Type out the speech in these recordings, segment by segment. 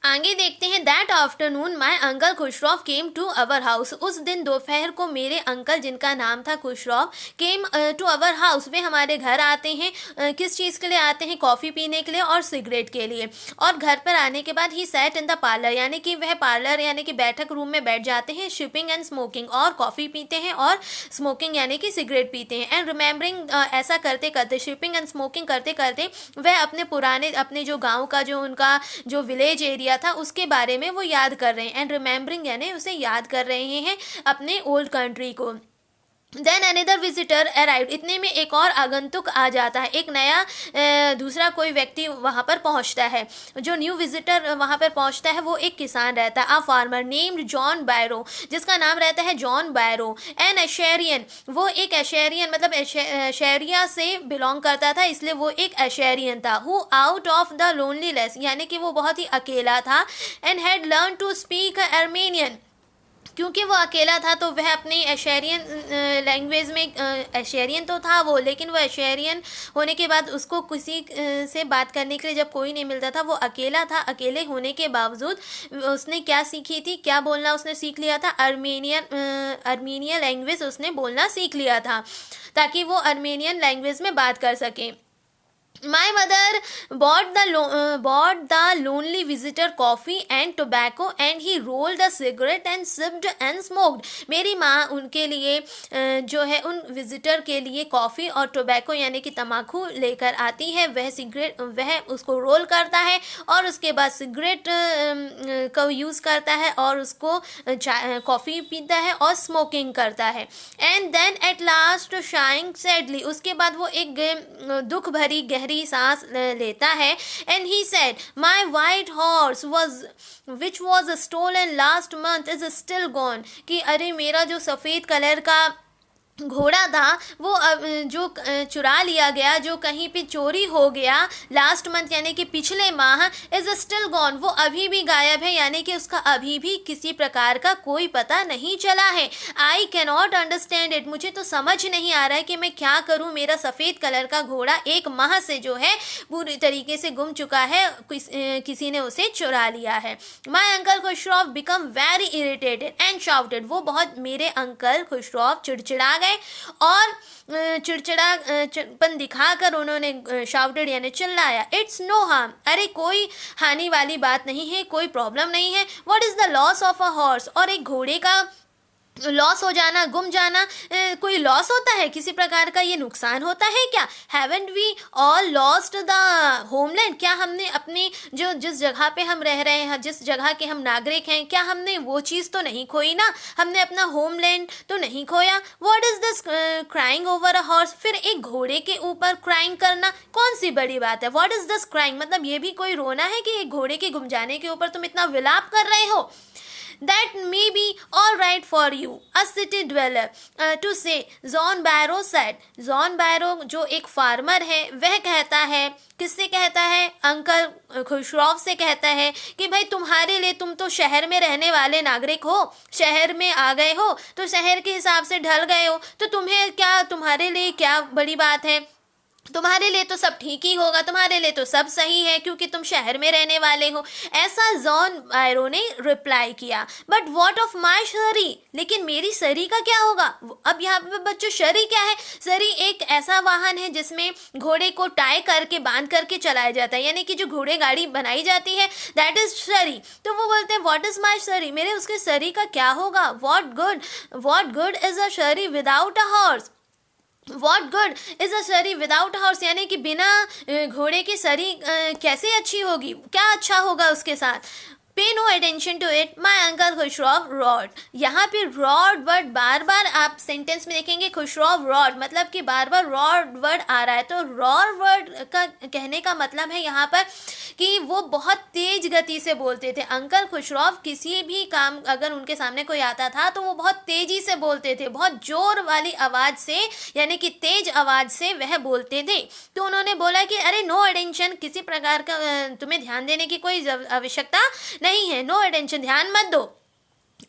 आगे देखते हैं। That afternoon my uncle Khosrove came to our house. उस दिन दोपहर को मेरे अंकल, जिनका नाम था खुशरौ, केम टू अवर हाउस। वे हमारे घर आते हैं। किस चीज़ के लिए आते हैं? कॉफ़ी पीने के लिए और सिगरेट के लिए। और घर पर आने के बाद he sat in the parlour, यानी कि वह पार्लर यानी कि बैठक रूम में बैठ जाते हैं। शिपिंग एंड स्मोकिंग, और कॉफ़ी पीते हैं और स्मोकिंग यानी कि सिगरेट पीते हैं। एंड रिमेंबरिंग, ऐसा करते करते, शिपिंग एंड स्मोकिंग करते करते वह अपने जो गाँव का, जो उनका जो विलेज एरिया था, उसके बारे में वो याद कर रहे हैं। एंड रिमेंबरिंग यानी उसे याद कर रहे हैं अपने ओल्ड कंट्री को। Then another visitor arrived. इतने में एक और आगंतुक आ जाता है। एक नया दूसरा कोई व्यक्ति वहाँ पर पहुँचता है। जो न्यू विजिटर वहाँ पर पहुँचता है वो एक किसान रहता है। अ फार्मर नेम्ड जॉन बैरो, जिसका नाम रहता है जॉन बैरो। एन एशेरियन, वो एक एशेरियन मतलब एशेरिया से बिलोंग करता था, इसलिए वो एक एशेरियन था। Who out of the loneliness, यानी कि वो बहुत ही अकेला था। And had learn to speak Armenian, क्योंकि वो अकेला था तो वह अपनी एशेरियन लैंग्वेज में, एशेरियन तो था वो, लेकिन वो एशेरियन होने के बाद उसको किसी से बात करने के लिए जब कोई नहीं मिलता था, वो अकेला था। अकेले होने के बावजूद उसने क्या सीखी थी, क्या बोलना उसने सीख लिया था? अर्मेनियन लैंग्वेज उसने बोलना सीख लिया था, ताकि वो अर्मेनियन लैंग्वेज में बात कर सके। My mother bought the lonely visitor coffee and tobacco, and he rolled a cigarette and sipped and smoked. मेरी माँ उनके लिए जो है उन विजिटर के लिए कॉफ़ी और टोबैको यानी कि तम्बाकू लेकर आती है। वह उसको रोल करता है और उसके बाद सिगरेट का यूज़ करता है और उसको कॉफ़ी पीता है और स्मोकिंग करता है। And then at last sighing sadly, उसके बाद वो एक दुख भरी गहरी सांस लेता है। And he said my white horse which was stolen last month is still gone, कि अरे मेरा जो सफ़ेद कलर का घोड़ा था वो जो चुरा लिया गया, जो कहीं पे चोरी हो गया लास्ट मंथ यानी कि पिछले माह, इज़ स्टिल गॉन, वो अभी भी गायब है, यानी कि उसका अभी भी किसी प्रकार का कोई पता नहीं चला है। I can not understand it, मुझे तो समझ नहीं आ रहा है कि मैं क्या करूँ। मेरा सफ़ेद कलर का घोड़ा एक माह से जो है पूरी तरीके से गुम चुका है, किसी ने उसे चुरा लिया है। My uncle Khosrove became very irritated and shouted, वो बहुत, मेरे अंकल खुशरौ चिड़चिड़ा और चिड़चिड़ापन दिखाकर उन्होंने शाउटेड यानी चिल्लाया, इट्स नो हार्म, अरे कोई हानि वाली बात नहीं है, कोई प्रॉब्लम नहीं है। What is the loss of a horse, और एक घोड़े का लॉस हो जाना, गुम जाना, कोई लॉस होता है? किसी प्रकार का ये नुकसान होता है क्या? Haven't we all lost the homeland, क्या हमने अपनी जिस जगह पे हम रह रहे हैं, जिस जगह के हम नागरिक हैं, क्या हमने वो चीज़ तो नहीं खोई ना? हमने अपना होमलैंड तो नहीं खोया। What is this crying over a horse, फिर एक घोड़े के ऊपर क्राइंग करना कौन सी बड़ी बात है? व्हाट इज़ दिस क्राइंग, मतलब ये भी कोई रोना है कि एक घोड़े के गुम जाने के ऊपर तुम इतना विलाप कर रहे हो? That may be all right for you, a city dweller, to say, John Byro said. John Byro जो एक फार्मर है वह कहता है, किससे कहता है? अंकल खुशरौ से कहता है कि भाई तुम्हारे लिए, तुम तो शहर में रहने वाले नागरिक हो, शहर में आ गए हो तो शहर के हिसाब से ढल गए हो, तो तुम्हें क्या, तुम्हारे लिए क्या बड़ी बात है? तुम्हारे लिए तो सब ठीक ही होगा, तुम्हारे लिए तो सब सही है क्योंकि तुम शहर में रहने वाले हो, ऐसा जॉन बैरो ने रिप्लाई किया। बट वॉट ऑफ माई शरी, लेकिन मेरी सरी का क्या होगा? अब यहाँ पे बच्चों, शरी क्या है? शरी एक ऐसा वाहन है जिसमें घोड़े को टाई करके बांध करके चलाया जाता है, यानी कि जो घोड़े गाड़ी बनाई जाती है, दैट इज शरी। तो वो बोलते हैं व्हाट इज माई शरी, मेरे उसके शरी का क्या होगा? वॉट गुड इज अ शरी without a horse, what good is a सरी विदाउट हाउस, यानी कि बिना घोड़े की सरी कैसे अच्छी होगी, क्या अच्छा होगा उसके साथ? Pay no attention to it, my uncle Khosrove roared. यहाँ पे रॉड वर्ड बार बार आप सेंटेंस में देखेंगे, खुशरौ रॉड मतलब कि बार बार रॉड वर्ड आ रहा है। तो रॉड वर्ड का कहने का मतलब है यहाँ पर कि वो बहुत तेज गति से बोलते थे। अंकल खुशरौ किसी भी काम अगर उनके सामने कोई आता था तो वो बहुत तेजी से बोलते थे, बहुत जोर वाली आवाज़ से, यानी कि तेज आवाज़ से वह बोलते थे। तो उन्होंने बोला कि अरे नो अटेंशन, किसी प्रकार का तुम्हें ध्यान देने की कोई आवश्यकता नहीं है, नो अटेंशन, ध्यान मत दो।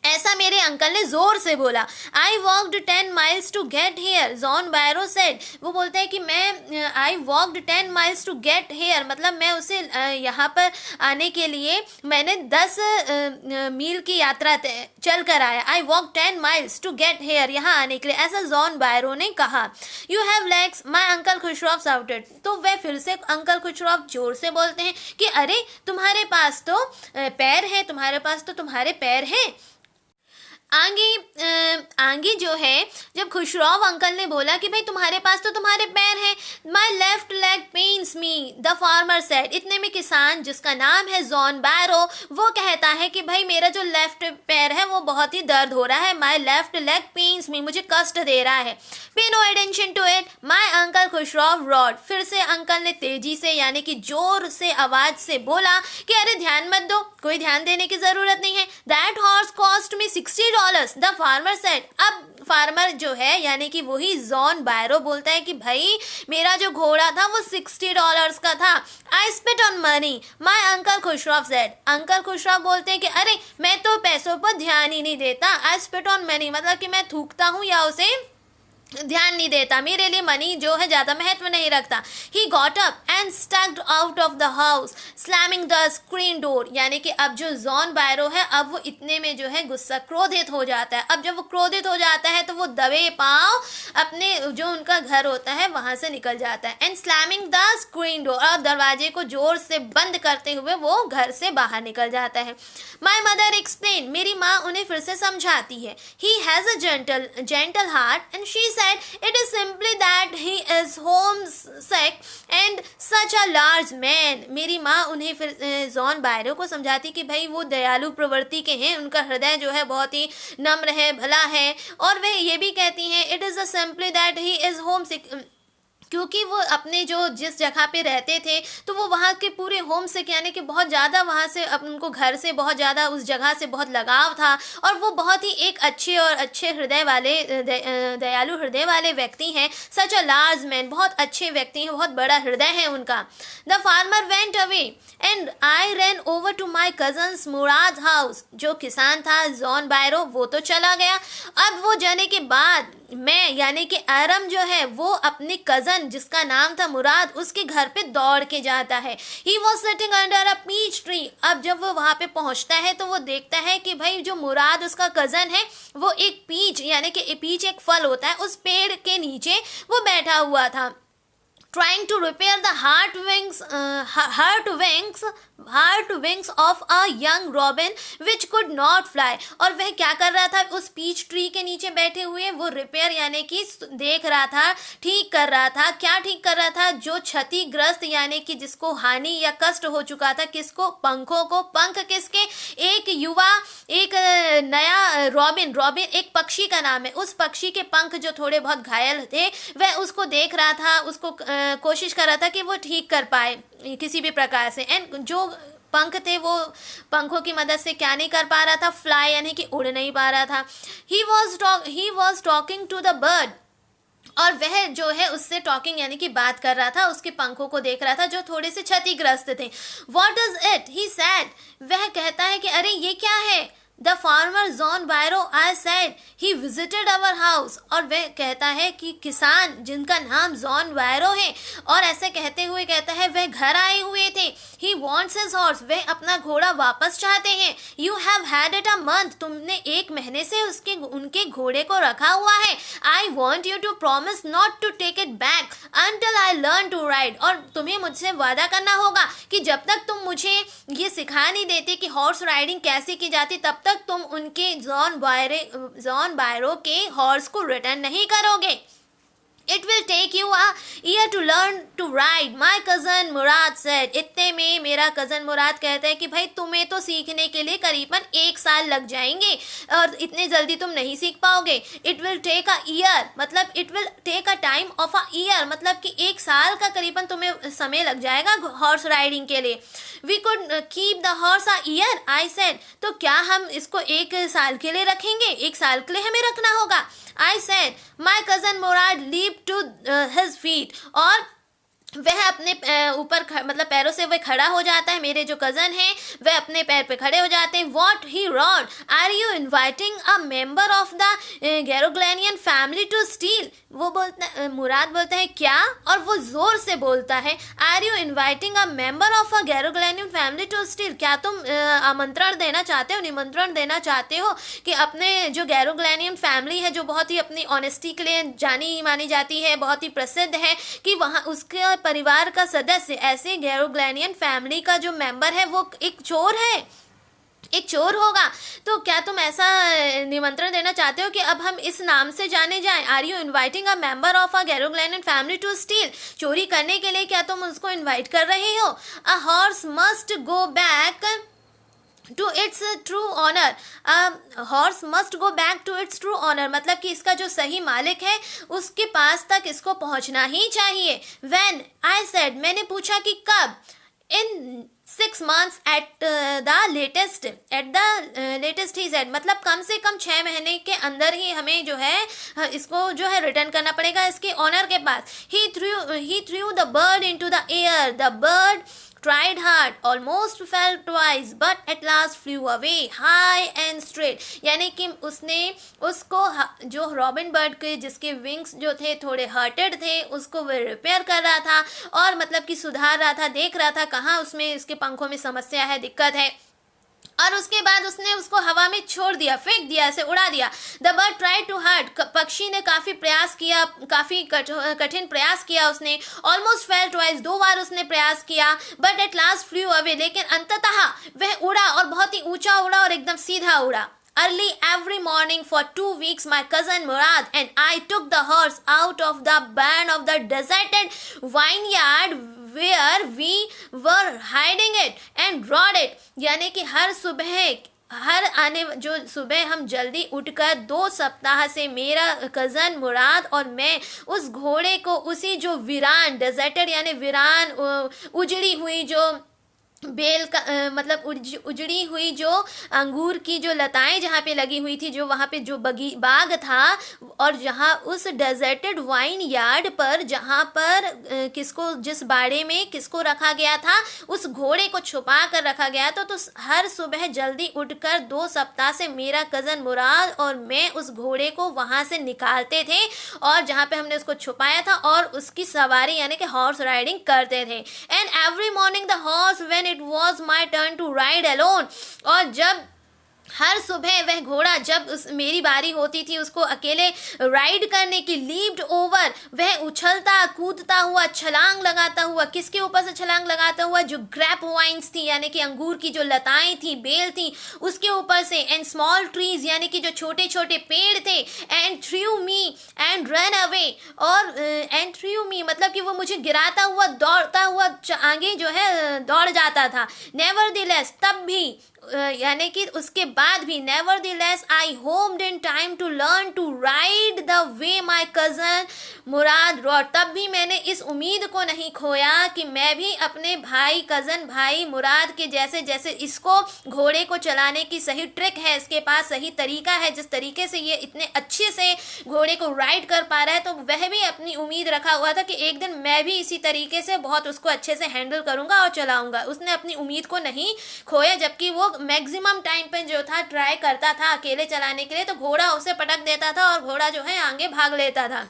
ऐसा मेरे अंकल ने जोर से बोला। I walked 10 miles to get here, John Barrow said. वो बोलता है कि मैं I walked 10 miles to get here, मतलब मैं उसे यहाँ पर आने के लिए मैंने 10 मील की यात्रा चल कर आया। I walk 10 miles to get here, यहाँ आने के लिए, ऐसा जॉन बैरो ने कहा। You have legs, my uncle Khosrove shouted. तो वह फिर से अंकल खुशरॉफ जोर से बोलते हैं कि अरे तुम्हारे पास तो पैर हैं, तुम्हारे पास तो तुम्हारे पैर हैं। आगे जो है, जब खुशरॉफ अंकल ने बोला कि भाई तुम्हारे पास तो तुम्हारे पैर हैं, माई left leg pains me, the farmer said. इतने में किसान जिसका नाम है जॉन बैरो, वो कहता है कि भाई मेरा जो लेफ्ट पैर है वो बहुत ही दर्द हो रहा है, my left leg pains me, मुझे कष्ट दे रहा है। Pay no attention to it, my uncle Khosrove roared. फिर से अंकल ने तेजी से यानी कि जोर से आवाज से बोला कि अरे ध्यान मत दो, कोई ध्यान देने की जरूरत नहीं है। That horse cost me $60, the farmer said. अब फार्मर जो है यानी कि वही जॉन बैरो बोलता है कि भाई मेरा जो घोड़ा था वो $60 का था। I spit on money, my uncle Khosrove said. Uncle Khosrove बोलते हैं कि अरे मैं तो पैसों पर ध्यान ही नहीं देता। आई स्पिट ऑन मनी मतलब कि मैं थूकता हूँ या उसे ध्यान नहीं देता, मेरे लिए मनी जो है ज़्यादा महत्व नहीं रखता। He got up and स्टक्ड out of the house slamming the screen door. यानी कि अब जो जॉन बैरो है अब वो इतने में जो है गुस्सा क्रोधित हो जाता है। अब जब वो क्रोधित हो जाता है तो वो दबे पाँव अपने जो उनका घर होता है वहाँ से निकल जाता है। And slamming the screen door, और दरवाजे को जोर से बंद करते हुए वो घर से बाहर निकल जाता है। माई मदर एक्सप्लेन, मेरी माँ उन्हें फिर से समझाती है। He has a gentle heart and she said it is simply that he is homesick and such a large man। मेरी माँ उन्हें फिर जॉन बैरो को समझाती कि भाई वो दयालु प्रवृत्ति के हैं, उनका हृदय जो है बहुत ही नम्र है, भला है। और वे ये भी कहती हैं it is a simply that he is homesick, क्योंकि वो अपने जो जिस जगह पे रहते थे तो वो वहाँ के पूरे होम से यानी कि बहुत ज़्यादा वहाँ से उनको घर से बहुत ज़्यादा उस जगह से बहुत लगाव था, और वो बहुत ही एक अच्छे और अच्छे हृदय वाले दयालु हृदय वाले व्यक्ति हैं। सच अ लार्ज मैन, बहुत अच्छे व्यक्ति हैं, बहुत बड़ा हृदय है उनका। The farmer went away and I ran over to my cousin's Mourad house. जो किसान था जॉन बैरो वो तो चला गया। अब वो जाने के बाद मैं यानी कि आरम जो है वो अपने कज़न जिसका नाम था मुराद उसके घर पे दौड़ के जाता है। He was sitting under a peach tree. अब जब वो वहाँ पे पहुँचता है तो वो देखता है कि भाई जो मुराद उसका कज़न है वो एक पीच यानी कि पीच एक फल होता है उस पेड़ के नीचे वो बैठा हुआ था। trying to repair the hurt wings of a young robin which could not fly। और वह क्या कर रहा था, उस पीच ट्री के नीचे बैठे हुए वो रिपेयर यानी कि देख रहा था, ठीक कर रहा था। क्या ठीक कर रहा था? जो क्षतिग्रस्त यानी कि जिसको हानि या कष्ट हो चुका था, किसको? पंखों को। पंख किसके? एक युवा, एक नया रॉबिन एक पक्षी का नाम है, उस पक्षी के पंख जो थोड़े बहुत घायल थे वह उसको देख रहा था, उसको कोशिश कर रहा था कि वो ठीक कर पाए किसी भी प्रकार से। एंड जो पंख थे वो पंखों की मदद से क्या नहीं कर पा रहा था? फ्लाई यानी कि उड़ नहीं पा रहा था। He was talking to the bird, और वह जो है उससे टॉकिंग यानी कि बात कर रहा था, उसके पंखों को देख रहा था जो थोड़े से क्षतिग्रस्त थे। What is it? He said. वह कहता है कि अरे ये क्या है? The farmer John Barrow I said he visited our house. और वह कहता है कि किसान जिनका नाम जॉन बैरो है, और ऐसे कहते हुए कहता है वह घर आए हुए थे। ही वॉन्ट्स हिज हॉर्स, वह अपना घोड़ा वापस चाहते हैं। You have had it a month, तुमने 1 महीने से उनके घोड़े को रखा हुआ है। I want you to promise not to take it back until I learn to ride. और तुम्हें मुझसे वादा करना होगा कि जब तक तुम मुझे ये सिखा नहीं देते कि हॉर्स राइडिंग कैसे की जाती, तब तक तुम उनके जॉन बैरो के हॉर्स को रिटर्न नहीं करोगे। It will take you a year to learn to ride, my cousin Murad said। इतने में मेरा कज़न मुराद कहता है कि भाई तुम्हें तो सीखने के लिए करीबन 1 साल लग जाएंगे और इतने जल्दी तुम नहीं सीख पाओगे। It will take a year मतलब it will take a time of a year मतलब कि 1 साल का करीबन तुम्हें समय लग जाएगा हॉर्स राइडिंग के लिए। We could keep the horse a year, I said। तो क्या हम इसको 1 साल के लिए रखेंगे? 1 साल के लिए हमें रखना होगा। I said, my cousin Murad leaped to his feet। और वह अपने ऊपर मतलब पैरों से वह खड़ा हो जाता है, मेरे जो कज़न हैं वह अपने पैर पे खड़े हो जाते हैं। What he roared, are you inviting a member of the Garoghlanian family to steal. वो बोलता मुराद बोलता है क्या, और वो जोर से बोलता है are you inviting a member of a Garoghlanian family to steal. क्या तुम आमंत्रण देना चाहते हो, निमंत्रण देना चाहते हो कि अपने जो गैरोग्लैनियन फैमिली है, जो बहुत ही अपनी ऑनेस्टी के लिए जानी मानी जाती है, बहुत ही प्रसिद्ध है, कि वहाँ उसके परिवार का सदस्य, ऐसे गैरोग्लैनियन फैमिली का जो मेंबर है वो एक चोर है, एक चोर होगा। तो क्या तुम ऐसा निमंत्रण देना चाहते हो कि अब हम इस नाम से जाने जाएं? Are you inviting a member of a Garoghlanian family to steal. चोरी करने के लिए क्या तुम उसको इनवाइट कर रहे हो? A horse must go back to its true owner. Horse must go back to its true owner, मतलब कि इसका जो सही मालिक है उसके पास तक इसको पहुंचना ही चाहिए। व्हेन आई सेड, मैंने पूछा कि कब? इन 6 months at the latest he said, मतलब कम से कम 6 महीने के अंदर ही हमें जो है इसको जो है रिटर्न करना पड़ेगा इसके ऑनर के पास। He threw the bird into the air, the bird tried hard, almost fell twice, but at last flew away high and straight। यानी कि उसने उसको जो रॉबिन बर्ड के जिसके विंग्स जो थे थोड़े हर्टेड थे, उसको वो रिपेयर कर रहा था और मतलब कि सुधार रहा था, देख रहा था कहाँ उसमें इसके पंखों में समस्या है, दिक्कत है, और उसके बाद उसने उसको हवा में छोड़ दिया, फेंक दिया, ऐसे उड़ा दिया। The bird try too hard, पक्षी ने काफ़ी प्रयास किया, काफ़ी कठिन प्रयास किया उसने। ऑलमोस्ट फेल ट्वाइस, 2 बार उसने प्रयास किया, but at last flu away, लेकिन अंततः वह उड़ा और बहुत ही ऊंचा उड़ा और एकदम सीधा उड़ा। Early every morning for 2 weeks, my cousin Murad and I took the horse out of the barn of the deserted vineyard where we were hiding it and rode it। यानी कि हर सुबह, हर आने जो सुबह हम जल्दी उठकर 2 सप्ताह से मेरा कज़न मुराद और मैं उस घोड़े को उसी जो वीरान, डेजर्टेड यानी वीरान, उजड़ी हुई जो बेल का मतलब उजड़ी हुई जो अंगूर की जो लताएं जहाँ पे लगी हुई थी, जो वहाँ पे जो बाग था, और जहाँ उस डेजर्टेड वाइन यार्ड पर जहाँ पर किसको, जिस बाड़े में किसको रखा गया था, उस घोड़े को छुपा कर रखा गया। तो हर सुबह जल्दी उठकर 2 सप्ताह से मेरा कज़न मुराद और मैं उस घोड़े को वहाँ से निकालते थे और जहाँ पे हमने उसको छुपाया था और उसकी सवारी यानी कि हॉर्स राइडिंग करते थे। And every morning the horse when it was my turn to ride alone, और जब हर सुबह वह घोड़ा जब मेरी बारी होती थी उसको अकेले राइड करने की, लीप्ड ओवर, वह उछलता कूदता हुआ, छलांग लगाता हुआ, किसके ऊपर से छलांग लगाता हुआ? जो ग्रेप वाइन्स थी यानी कि अंगूर की जो लताएं थी, बेल थी, उसके ऊपर से। एंड स्मॉल ट्रीज यानी कि जो छोटे छोटे पेड़ थे। And through me and run away, और एंड थ्रू मी मतलब कि वो मुझे गिराता हुआ, दौड़ता हुआ आगे जो है दौड़ जाता था। नेवर द लेस, तब भी यानी कि उसके बाद भी, nevertheless I hoped in time to learn to ride the way my cousin Murad rode, तब भी मैंने इस उम्मीद को नहीं खोया कि मैं भी अपने भाई, कज़न भाई मुराद के जैसे, जैसे इसको घोड़े को चलाने की सही ट्रिक है, इसके पास सही तरीका है, जिस तरीके से ये इतने अच्छे से घोड़े को राइड कर पा रहा है, तो वह भी अपनी उम्मीद रखा हुआ था कि एक दिन मैं भी इसी तरीके से बहुत उसको अच्छे से हैंडल करूँगा और चलाऊँगा। उसने अपनी उम्मीद को नहीं खोया, जबकि वो मैक्सिमम टाइम पे जो था ट्राई करता था अकेले चलाने के लिए, तो घोड़ा उसे पटक देता था और घोड़ा जो है आगे भाग लेता था,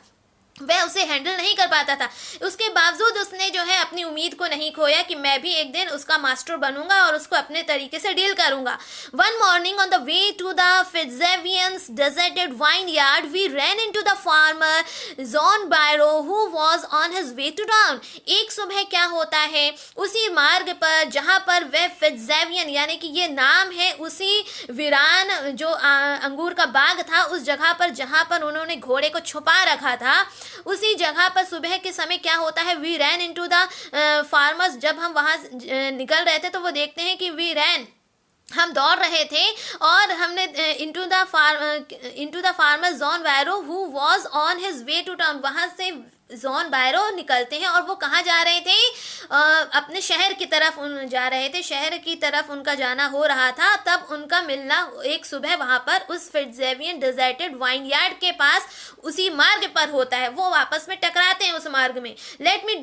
वह उसे हैंडल नहीं कर पाता था। उसके बावजूद उसने जो है अपनी उम्मीद को नहीं खोया कि मैं भी एक दिन उसका मास्टर बनूंगा और उसको अपने तरीके से डील करूंगा। One morning on the way to the Fetvajian's deserted vineyard we ran into the farmer John Byro who was on his way to town. एक सुबह क्या होता है, उसी मार्ग पर जहाँ पर वह फिट्जेवियन यानी कि ये नाम है उसी वीरान जो अंगूर का बाग था, उस जगह पर जहाँ पर उन्होंने घोड़े को छुपा रखा था, उसी जगह पर सुबह के समय क्या होता है, we ran into the farmers. जब हम वहाँ निकल रहे थे तो वो देखते हैं कि वी रैन, हम दौड़ रहे थे और हमने into the farmer John Barrow who was on his way to town, वहाँ से जॉन बायरो निकलते हैं और वो कहाँ जा रहे थे, अपने शहर की तरफ जा रहे थे, शहर की तरफ उनका जाना हो रहा था। तब उनका मिलना एक सुबह वहां पर उस फिट्जेवियन डिजर्टेड वाइन यार्ड के पास उसी मार्ग पर होता है। वो आपस में टकराते हैं उस मार्ग में। Let me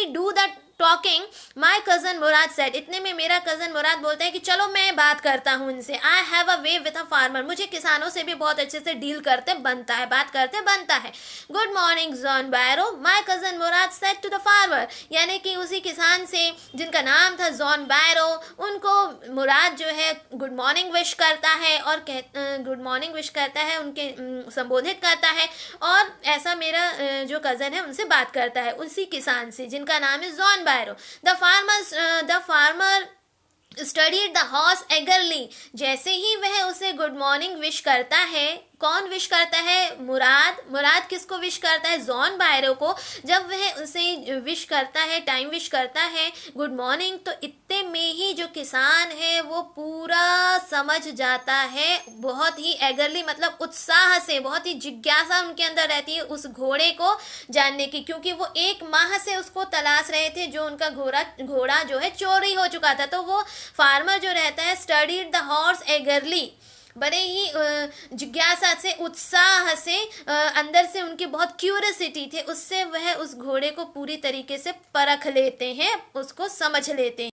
do the talking, my cousin Murad said. इतने में मेरा कजन मुराद बोलता है कि चलो मैं बात करता हूँ इनसे। I have a way with a farmer, मुझे किसानों से भी बहुत अच्छे से डील करते बनता है, बात करते बनता है। Good morning John Barrow, my cousin Murad said to the farmer, यानी कि उसी किसान से जिनका नाम था जॉन बायरो, उनको मुराद जो है गुड मॉर्निंग विश करता है और गुड मॉर्निंग विश करता है, उनके संबोधित करता है। और ऐसा मेरा जो कज़न है उनसे बात करता है, उसी किसान से जिनका नाम है John Byro. The farmer studied the horse eagerly, जैसे ही वह उसे गुड मॉर्निंग विश करता है, कौन विश करता है, मुराद किसको विश करता है, जॉन बायरो को। जब वह उसे विश करता है, टाइम विश करता है गुड मॉर्निंग, तो इतने में ही जो किसान है वो पूरा समझ जाता है, बहुत ही एगरली मतलब उत्साह से, बहुत ही जिज्ञासा उनके अंदर रहती है उस घोड़े को जानने की, क्योंकि वो 1 माह से उसको तलाश रहे थे, जो उनका घोड़ा जो है चोरी हो चुका था। तो वो फार्मर जो रहता है स्टडीड द हॉर्स एगरली, बड़े ही जिज्ञासा से, उत्साह से, अंदर से उनकी बहुत क्यूरियोसिटी थे, उससे वह उस घोड़े को पूरी तरीके से परख लेते हैं, उसको समझ लेते हैं।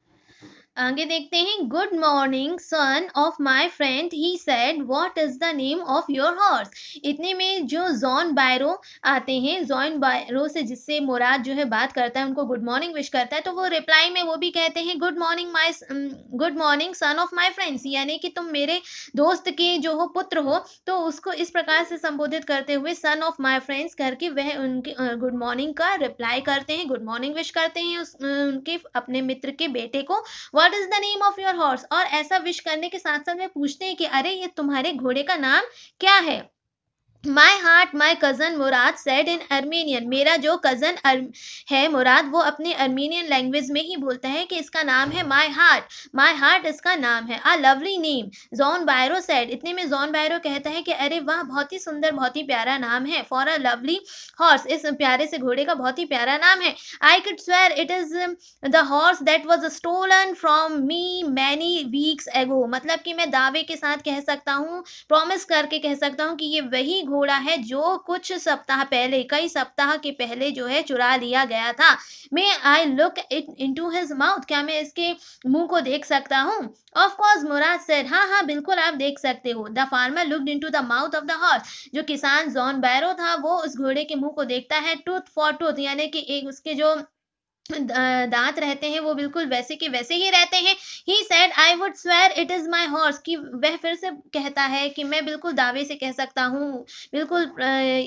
आगे देखते हैं। Good morning son of my friend, he said what is the name of your horse. इतने में जो जॉन बायरो आते हैं, जॉन बायरो से जिससे मुराद जो है बात करता है, उनको गुड मॉर्निंग विश करता है, तो वो रिप्लाई में वो भी कहते हैं good morning son of my friends, यानी कि तुम मेरे दोस्त के जो हो पुत्र हो। तो उसको इस प्रकार से संबोधित करते हुए सन ऑफ माई फ्रेंड्स करके वह उनके गुड मॉर्निंग का रिप्लाई करते हैं, गुड मॉर्निंग विश करते हैं उनके अपने मित्र के बेटे को। What is the name of your horse, और ऐसा विश करने के साथ साथ में पूछते हैं कि अरे ये तुम्हारे घोड़े का नाम क्या है। My heart my cousin Murad said in Armenian, मेरा जो कजन है मुराद, वो अपने अर्मेनियन लैंग्वेज में ही बोलता है कि इसका नाम है माई हार्ट इसका नाम है। आ लवली नेम जॉन बायरो सेड, इतने में जॉन बायरो कहता है कि अरे वाह, बहुत ही सुंदर, बहुत ही प्यारा नाम है। फॉर अ लवली हॉर्स, इस प्यारे से घोड़े का बहुत ही प्यारा नाम है। I could swear it is the horse that was stolen from me many weeks ago, मतलब कि मैं दावे के साथ कह सकता हूँ, प्रॉमिस करके कह सकता हूँ कि ये वही घोड़ा है जो कुछ सप्ताह पहले, कई सप्ताह के पहले जो है चुरा लिया गया था। May I look it into his mouth, क्या मैं इसके मुंह को देख सकता हूँ। ऑफ कोर्स मुराद सेड, हाँ हाँ बिल्कुल आप देख सकते हो। The farmer looked into the mouth of the horse, जो किसान जॉन बैरो था वो उस घोड़े के मुंह को देखता है, टूथ फॉर टूथ, यानी कि एक उसके जो दांत रहते हैं वो बिल्कुल वैसे के वैसे ही रहते हैं। He said I would swear it is my horse, कि वह फिर से कहता है कि मैं बिल्कुल दावे से कह सकता हूँ, बिल्कुल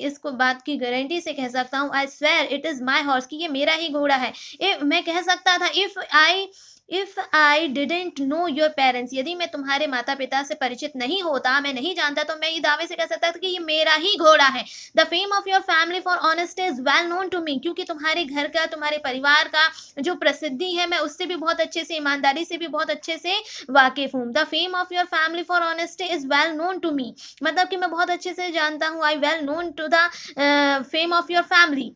इसको बात की गारंटी से कह सकता हूँ, I swear it is my horse, कि ये मेरा ही घोड़ा है। मैं कह सकता था if I didn't know your parents, यदि मैं तुम्हारे माता पिता से परिचित नहीं होता, मैं नहीं जानता, तो मैं ये दावे से कह सकता था कि ये मेरा ही घोड़ा है। The fame of your family for honesty is well known to me, क्योंकि तुम्हारे घर का, तुम्हारे परिवार का जो प्रसिद्धि है, मैं उससे भी बहुत अच्छे से, ईमानदारी से भी बहुत अच्छे से वाकिफ हूँ। The fame of your family for honesty is well known to me, मतलब कि मैं बहुत अच्छे से जानता हूँ, I well known to the fame of your family.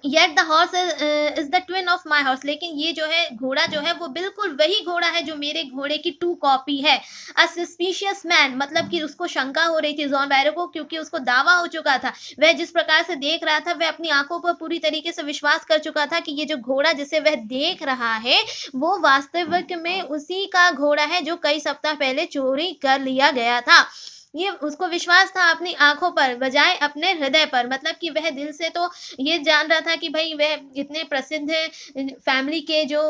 Yet the horse is the twin of my horse, लेकिन ये जो है घोड़ा जो है वो बिल्कुल वही घोड़ा है जो मेरे घोड़े की 2 कॉपी है। अ सस्पिशियस मैन, मतलब कि उसको शंका हो रही थी जॉन बैरो को, क्योंकि उसको दावा हो चुका था, वह जिस प्रकार से देख रहा था, वह अपनी आंखों पर पूरी तरीके से विश्वास कर चुका था कि ये जो घोड़ा जिसे वह देख रहा है वो वास्तविक में उसी का घोड़ा है जो कई सप्ताह पहले चोरी कर लिया गया था। ये उसको विश्वास था अपनी आंखों पर बजाय अपने हृदय पर, मतलब कि वह दिल से तो ये जान रहा था कि भाई वह इतने प्रसिद्ध फैमिली के जो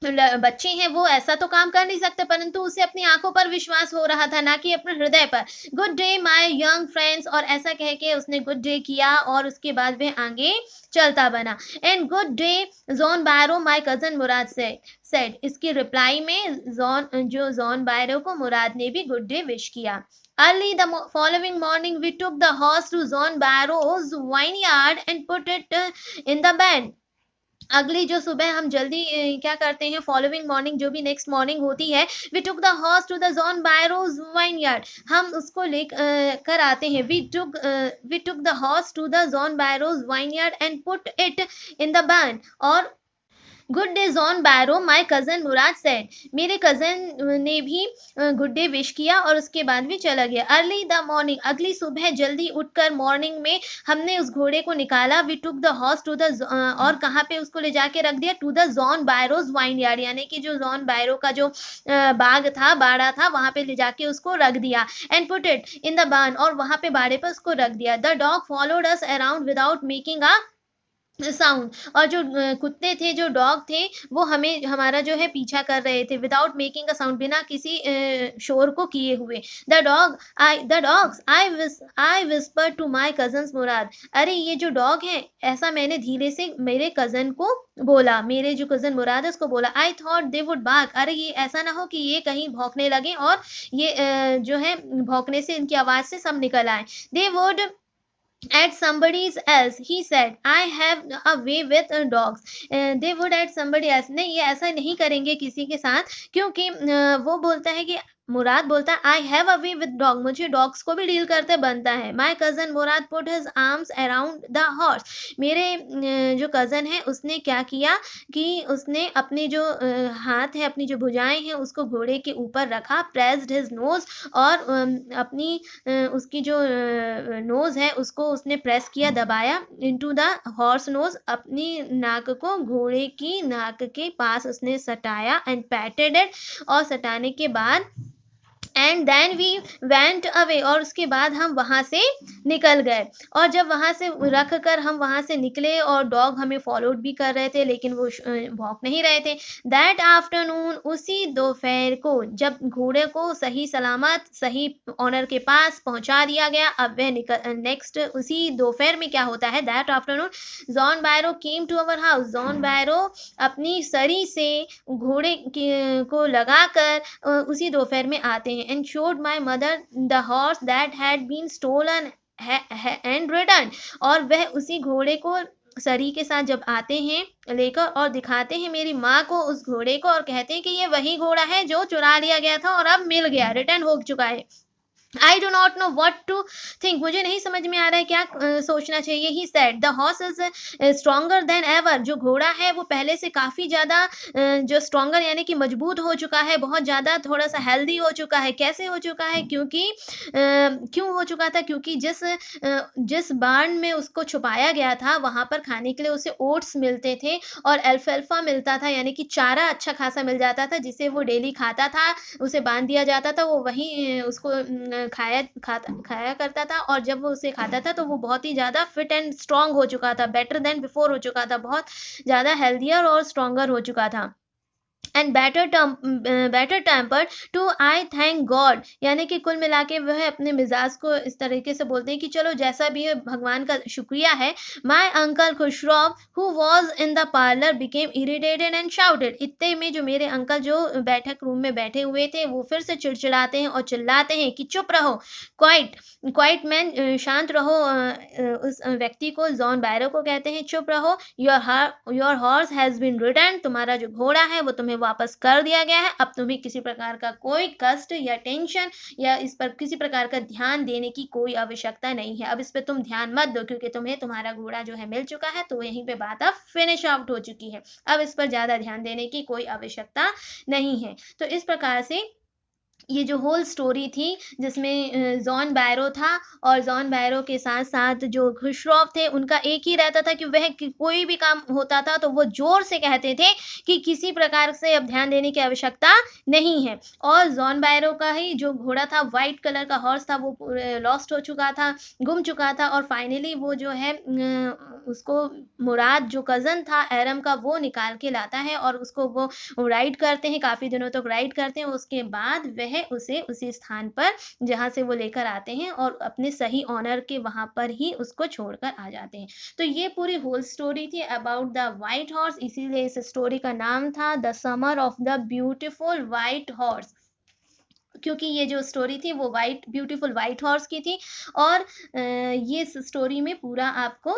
बच्चे हैं वो ऐसा तो काम कर नहीं सकते, परंतु उसे अपनी आंखों पर विश्वास हो रहा था, ना कि अपने हृदय पर। Good day my young friends, और ऐसा कह के उसने गुड डे किया और उसके बाद वह आगे चलता बना। And good day John बायरो my cousin Murad said, इसकी रिप्लाई में जॉन बायरो को मुराद ने भी गुड डे विश किया। Early the following morning, we took the horse to John Barrow's vineyard and put it in the barn. अगली जो सुबह हम जल्दी क्या करते हैं, फॉलोइंग मॉर्निंग जो भी नेक्स्ट मॉर्निंग होती है, we took the horse to the John Byro's vineyard, हम उसको ले कर आते हैं। We took the horse to the John Byro's vineyard and put it in the barn. और good day John Byro, my cousin Murad said, मेरे cousin ने भी गुड डे विश किया और उसके बाद भी चला गया। अर्ली द मॉर्निंग, अगली सुबह जल्दी उठकर मॉर्निंग में हमने उस घोड़े को निकाला। We took the horse to the, और कहाँ पे उसको ले जाके रख दिया, to the John Byro's vineyard, यानी कि जो जॉन बायरो का जो बाग था, बाड़ा था, वहां पे ले जाके उसको रख दिया। And put it in the barn, और वहां पे बाड़े पर उसको रख दिया। The dog followed us around without making a sound, और जो कुत्ते थे, जो डॉग थे, वो हमें हमारा जो है पीछा कर रहे थे, विदाउट मेकिंग अ साउंड, बिना किसी शोर को किए हुए। The dogs I whisper to my cousins Murad, अरे ये जो डॉग है, ऐसा मैंने धीरे से मेरे कजन को बोला, मेरे जो कजन मुराद है उसको बोला। I thought they would bark, अरे ये ऐसा ना हो कि ये कहीं भौंकने लगे और ये जो है भौंकने से इनकी आवाज से सब निकल आए। They would at somebody else, he said, I have a way with dogs, they would at somebody else, नहीं ये ऐसा नहीं करेंगे किसी के साथ, क्योंकि वो बोलता है कि मुराद बोलता है, I have a way with dog, मुझे डॉग्स को भी डील करते बनता है। माई cousin Murad put his arms around the horse, मेरे जो कजन है उसने क्या किया कि उसने अपने जो हाथ है, अपनी जो भुजाएं हैं, उसको घोड़े के ऊपर रखा। प्रेस्ड हिज नोज, और अपनी उसकी जो नोज है उसको उसने प्रेस किया, दबाया, इनटू द हॉर्स नोज, अपनी नाक को घोड़े की नाक के पास उसने सटाया। एंड पैटेड इट, और सटाने के बाद and then we went away, और उसके बाद हम वहां से निकल गए। और जब वहां से रख कर हम वहां से निकले, और डॉग हमें फॉलोड भी कर रहे थे, लेकिन वो भौंक नहीं रहे थे। दैट आफ्टरनून, उसी दोपहर को, जब घोड़े को सही सलामत सही ऑनर के पास पहुंचा दिया गया, अब वह निकल नेक्स्ट उसी दोपहर में क्या होता है, that afternoon John Byro came to our house, John Byro अपनी सरी से घोड़े को लगाकर उसी दोपहर में आते हैं। And showed my mother the horse that had been stolen and return, और वह उसी घोड़े को सरी के साथ जब आते हैं लेकर, और दिखाते हैं मेरी माँ को उस घोड़े को, और कहते हैं कि ये वही घोड़ा है जो चुरा लिया गया था और अब मिल गया, रिटर्न हो चुका है। I do not know what to think, मुझे नहीं समझ में आ रहा है क्या सोचना चाहिए। He said the horse is stronger than ever, जो घोड़ा है वो पहले से काफी ज्यादा जो स्ट्रॉन्गर यानी कि मजबूत हो चुका है, बहुत ज्यादा थोड़ा सा हेल्दी हो चुका है। कैसे हो चुका है, क्योंकि क्यों हो चुका था, क्योंकि जिस बार्न में उसको छुपाया गया था, वहां पर खाने के लिए उसे ओट्स मिलते थे और अल्फाल्फा मिलता था, यानी कि चारा अच्छा खासा मिल जाता था, जिसे वो डेली खाता था। उसे बांध दिया जाता था, वो वही उसको खाया करता था, और जब वो उसे खाता था तो वो बहुत ही ज़्यादा फिट एंड स्ट्रांग हो चुका था, बेटर देन बिफोर हो चुका था, बहुत ज़्यादा हेल्दियर और स्ट्रॉन्गर हो चुका था। And better tempered too, I thank God, यानी कि कुल मिला के वह अपने मिजाज को इस तरीके से बोलते हैं कि चलो जैसा भी है भगवान का शुक्रिया है। My uncle Khosrove who was in the parlour became irritated and shouted, इतने में जो मेरे अंकल जो बैठक रूम में बैठे हुए थे, वो फिर से चिड़चिड़ाते हैं और चिल्लाते हैं कि चुप रहो, क्वाइट क्वाइट मैन, शांत रहो। उस व्यक्ति को, जॉन बैरो को कहते हैं, चुप रहो। Your horse has been return, तुम्हारा जो घोड़ा है वो तुम्हें वापस कर दिया गया है। अब तुम्हें किसी प्रकार का कोई कष्ट या टेंशन या इस पर किसी प्रकार का ध्यान देने की कोई आवश्यकता नहीं है। अब इस पर तुम ध्यान मत दो, क्योंकि तुम्हें तुम्हारा घोड़ा जो है मिल चुका है, तो यहीं पे बात अब फिनिश आउट हो चुकी है। अब इस पर ज्यादा ध्यान देने की कोई आवश्यकता नहीं है। तो इस प्रकार से ये जो होल स्टोरी थी, जिसमें जॉन बैरो था, और जॉन बैरो के साथ साथ जो खुशरौ थे, उनका एक ही रहता था कि वह कोई भी काम होता था तो वो जोर से कहते थे कि किसी प्रकार से अब ध्यान देने की आवश्यकता नहीं है। और जॉन बैरो का ही जो घोड़ा था, वाइट कलर का हॉर्स था, वो लॉस्ट हो चुका था, गुम चुका था, और फाइनली वो जो है उसको मुराद जो कजन था एरम का, वो निकाल के लाता है, और उसको वो राइड करते हैं, काफी दिनों तक राइड करते हैं। उसके बाद वह उसे उसी स्थान पर जहां से वो लेकर आते हैं, और अपने सही ऑनर के वहां पर ही उसको छोड़कर आ जाते हैं। तो ये पूरी होल स्टोरी थी अबाउट द व्हाइट हॉर्स, इसीलिए इस स्टोरी का नाम था the summer of the beautiful white horse. क्योंकि ये जो स्टोरी थी वो ब्यूटीफुल व्हाइट हॉर्स की थी और ये इस स्टोरी में पूरा आपको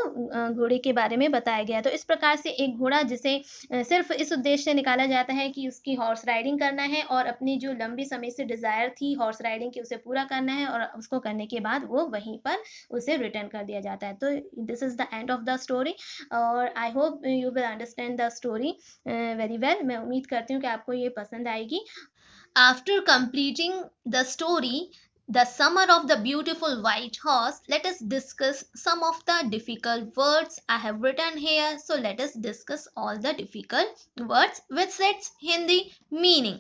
घोड़े के बारे में बताया गया है। तो इस प्रकार से एक घोड़ा जिसे सिर्फ़ इस उद्देश्य से निकाला जाता है कि उसकी हॉर्स राइडिंग करना है और अपनी जो लंबी समय से डिज़ायर थी हॉर्स राइडिंग की उसे पूरा करना है और उसको करने के बाद वो वहीं पर उसे रिटर्न कर दिया जाता है। तो this is the end of the story और I hope you will understand the story very well. मैं उम्मीद करती हूँ कि आपको ये पसंद आएगी। After completing the story, The Summer of the Beautiful White Horse, let us discuss some of the difficult words I have written here. So let us discuss all the difficult words with its Hindi meaning.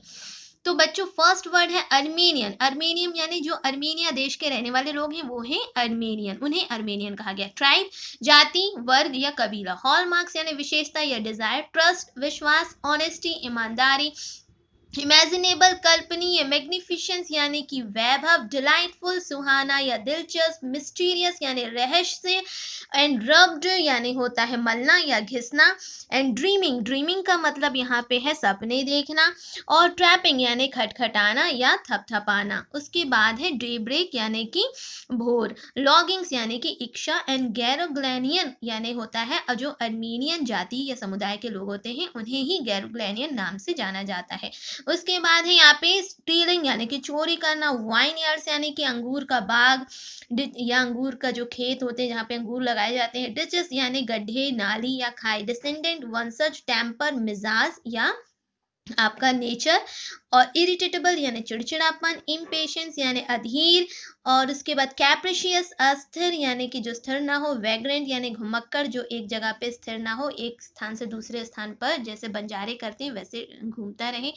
तो बच्चों first word है Armenian. Armenian यानी जो Armenia देश के रहने वाले लोग हैं वो हैं अर्मेनियन, उन्हें अर्मेनियन कहा गया। ट्राइब जाति, वर्ग या कबीला। हॉलमार्क्स यानी विशेषता या डिजायर, ट्रस्ट विश्वास, ऑनेस्टी ईमानदारी, इमेजिनेबल कल्पनीय, मैग्निफिशेंस यानी कि वैभव, डिलाइटफुल सुहाना या दिलचस्प, मिस्टीरियस यानी रहस्य, एंड रब्ड यानी होता है मलना या घिसना, एंड ड्रीमिंग, ड्रीमिंग का मतलब यहाँ पे है सपने देखना, और ट्रैपिंग यानी खटखटाना या थपथपाना। उसके बाद है डे ब्रेक यानी कि भोर, लॉगिंग्स यानी कि इच्छा, एंड गैरोग्लैनियन यानी होता है जो अर्मीनियन जाति या समुदाय के लोग होते हैं उन्हें ही गैरोग्लैनियन नाम से जाना जाता है। उसके बाद है यहाँ पे स्टीलिंग यानी कि चोरी करना, वाइन यार्ड्स यानी कि अंगूर का बाग या अंगूर का जो खेत होते हैं जहाँ पे अंगूर लगाए जाते हैं, डिचेस यानी गड्ढे नाली या खाई, डिसेंडेंट वंशज, टेम्पर मिजाज या आपका नेचर, और इरिटेटेबल यानी चिड़चिड़ापन, इम्पेशेंस यानी अधीर, और उसके बाद कैप्रिशियस अस्थिर यानी कि जो स्थिर ना हो, वैग्रेंट यानी घुमक्कड़ जो एक जगह पे स्थिर ना हो, एक स्थान से दूसरे स्थान पर जैसे बंजारे करते हैं वैसे घूमता रहे,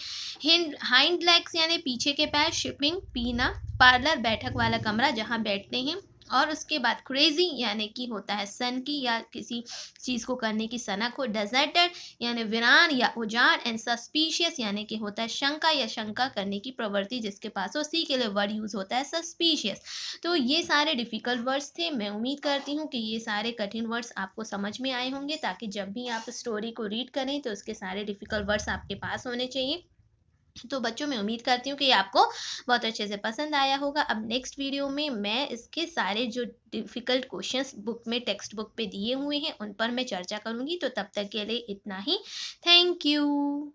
हाइंड लेग्स यानी पीछे के पैर, शिपिंग पीना, पार्लर बैठक वाला कमरा जहाँ बैठते हैं, और उसके बाद क्रेजी यानी कि होता है सन की या किसी चीज को करने की सनक हो, डेजर्टेड यानी वीरान या उजाड़, एंड सस्पिशियस यानी कि होता है शंका या शंका करने की प्रवृत्ति जिसके पास हो, सी के लिए वर्ड यूज होता है सस्पिशियस। तो ये सारे डिफिकल्ट वर्ड्स थे। मैं उम्मीद करती हूँ कि ये सारे कठिन वर्ड्स आपको समझ में आए होंगे, ताकि जब भी आप स्टोरी को रीड करें तो उसके सारे डिफिकल्ट वर्ड्स आपके पास होने चाहिए। तो बच्चों मैं उम्मीद करती हूँ कि आपको बहुत अच्छे से पसंद आया होगा। अब नेक्स्ट वीडियो में मैं इसके सारे जो डिफ़िकल्ट क्वेश्चंस बुक में टेक्स्ट बुक पे दिए हुए हैं उन पर मैं चर्चा करूँगी। तो तब तक के लिए इतना ही। Thank you.